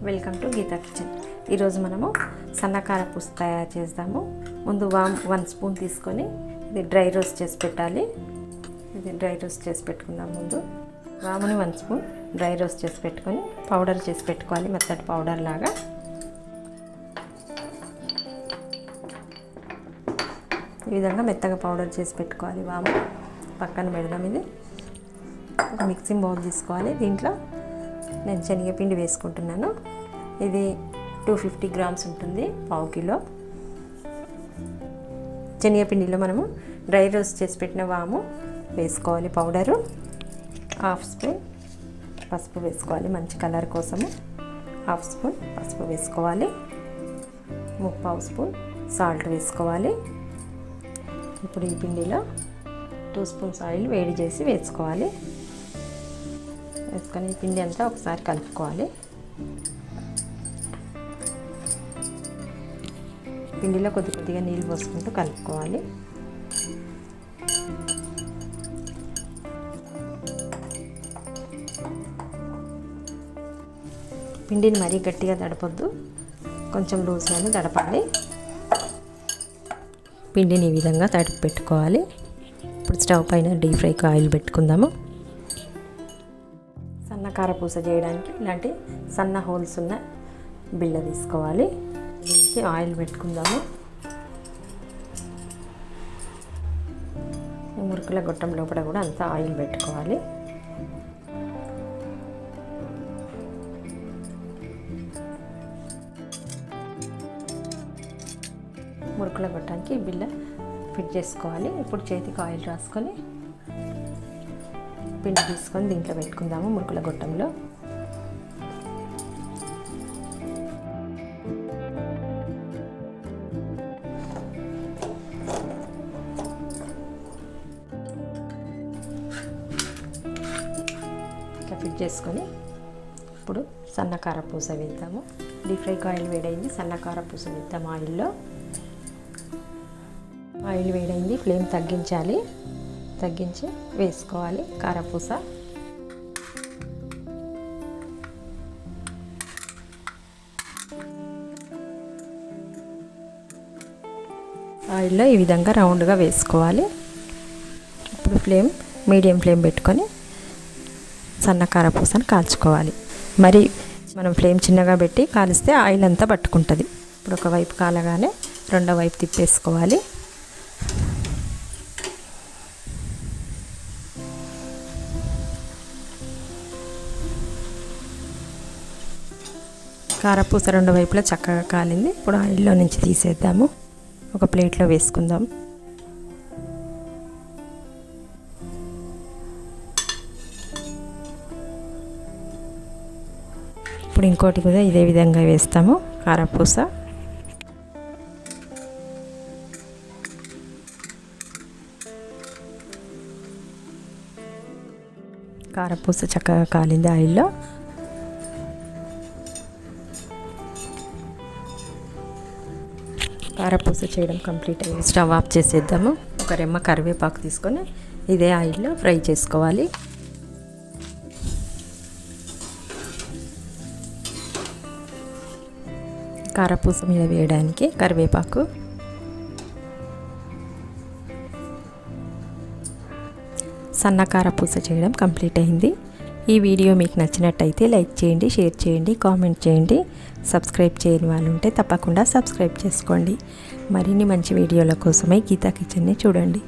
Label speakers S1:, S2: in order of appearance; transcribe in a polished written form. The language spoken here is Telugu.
S1: Welcome to Gita kitchen. ఈరోజు మనము సన్న కారపూస తయారు చేద్దాము. ముందు వామ్ 1 స్పూన్ తీసుకొని ఇది డ్రై రోస్ట్ చేసి పెట్టాలి. ఇది డ్రై రోస్ట్ చేసి పెట్టుకుందాం. ముందు వాముని 1 స్పూన్ డ్రై రోస్ట్ చేసి పెట్టుకొని పౌడర్ చేసి పెట్టుకోవాలి, మెత్తటి పౌడర్ లాగా. ఈ విధంగా మెత్తగా పౌడర్ చేసి పెట్టుకోవాలి. వాము పక్కన పెడదాం. ఇది ఒక మిక్సింగ్ బౌల్ తీసుకోవాలి. దీంట్లో నేను శనగపిండి వేసుకుంటున్నాను. ఇది 250 గ్రామ్స్ ఉంటుంది, 1/2 కిలో. శనగపిండిలో మనము డ్రై రోస్ట్ చేసి పెట్టిన వాము వేసుకోవాలి. పౌడరు 1/2 స్పూన్ పసుపు వేసుకోవాలి, మంచి కలర్ కోసము. 1/2 స్పూన్ పసుపు వేసుకోవాలి. 1/4 స్పూన్ సాల్ట్ వేసుకోవాలి. ఇప్పుడు ఈ పిండిలో 2 స్పూన్స్ ఆయిల్ వేడి చేసి వేసుకోవాలి. వేసుకొని ఈ పిండి అంతా ఒకసారి కలుపుకోవాలి. పిండిలో కొద్దిగా నీళ్ళు పోసుకుంటూ కలుపుకోవాలి. పిండిని మరీ గట్టిగా తడపొద్దు, కొంచెం లూజ్గానే తడపాలి. పిండిని ఈ విధంగా తడిపి పెట్టుకోవాలి. ఇప్పుడు స్టవ్ పైన డీప్ ఫ్రైకి ఆయిల్ పెట్టుకుందాము. సన్న కారపూస చేయడానికి ఇలాంటి సన్న హోల్స్ ఉన్న బిళ్ళ తీసుకోవాలి. దీనికి ఆయిల్ పెట్టుకుందాము. మురుకుల గొట్టం లోపల కూడా అంతా ఆయిల్ పెట్టుకోవాలి. మురుకుల గొట్టానికి బిళ్ళ ఫిట్ చేసుకోవాలి. ఇప్పుడు చేతికి ఆయిల్ రాసుకొని పిండి తీసుకొని దీంట్లో పెట్టుకుందాము. మురుకుల గొట్టంలో ఇట్లా ఫిట్ చేసుకొని ఇప్పుడు సన్న కారపూస వేద్దాము. డీప్ ఫ్రైకి ఆయిల్ వేడైంది, సన్న కారపూస వేద్దాము. ఆయిల్ వేడైంది, ఫ్లేమ్ తగ్గించి వేసుకోవాలి కారపూస. ఆయిల్లో ఈ విధంగా రౌండ్గా వేసుకోవాలి. ఇప్పుడు మీడియం ఫ్లేమ్ పెట్టుకొని సన్న కారపూసను కాల్చుకోవాలి. మరి మనం ఫ్లేమ్ చిన్నగా పెట్టి కాలిస్తే ఆయిల్ అంతా పట్టుకుంటుంది. ఇప్పుడు ఒకవైపు కాలగానే రెండో వైపు తిప్పేసుకోవాలి. కారపూస రెండు వైపులా చక్కగా కాలింది. ఇప్పుడు ఆయిల్లో నుంచి తీసేద్దాము, ఒక ప్లేట్లో వేసుకుందాం. ఇప్పుడు ఇంకోటి కూడా ఇదే విధంగా వేస్తాము. కారపూస చక్కగా కాలింది ఆయిల్లో. కారపూస చేయడం కంప్లీట్ అయ్యింది. స్టవ్ ఆఫ్ చేసేద్దాము. ఒక రెమ్మ కరివేపాకు తీసుకొని ఇదే ఆయిల్లో ఫ్రై చేసుకోవాలి. కారపూస మీద వేయడానికి కరివేపాకు. సన్న కారపూస చేయడం కంప్లీట్ అయింది. ఈ వీడియో మీకు నచ్చినట్టయితే లైక్ చేయండి, షేర్ చేయండి, కామెంట్ చేయండి. సబ్స్క్రైబ్ చేయని వాళ్ళు ఉంటే తప్పకుండా సబ్స్క్రైబ్ చేసుకోండి. మరిన్ని మంచి వీడియోల కోసమై గీతా కిచెన్ని చూడండి.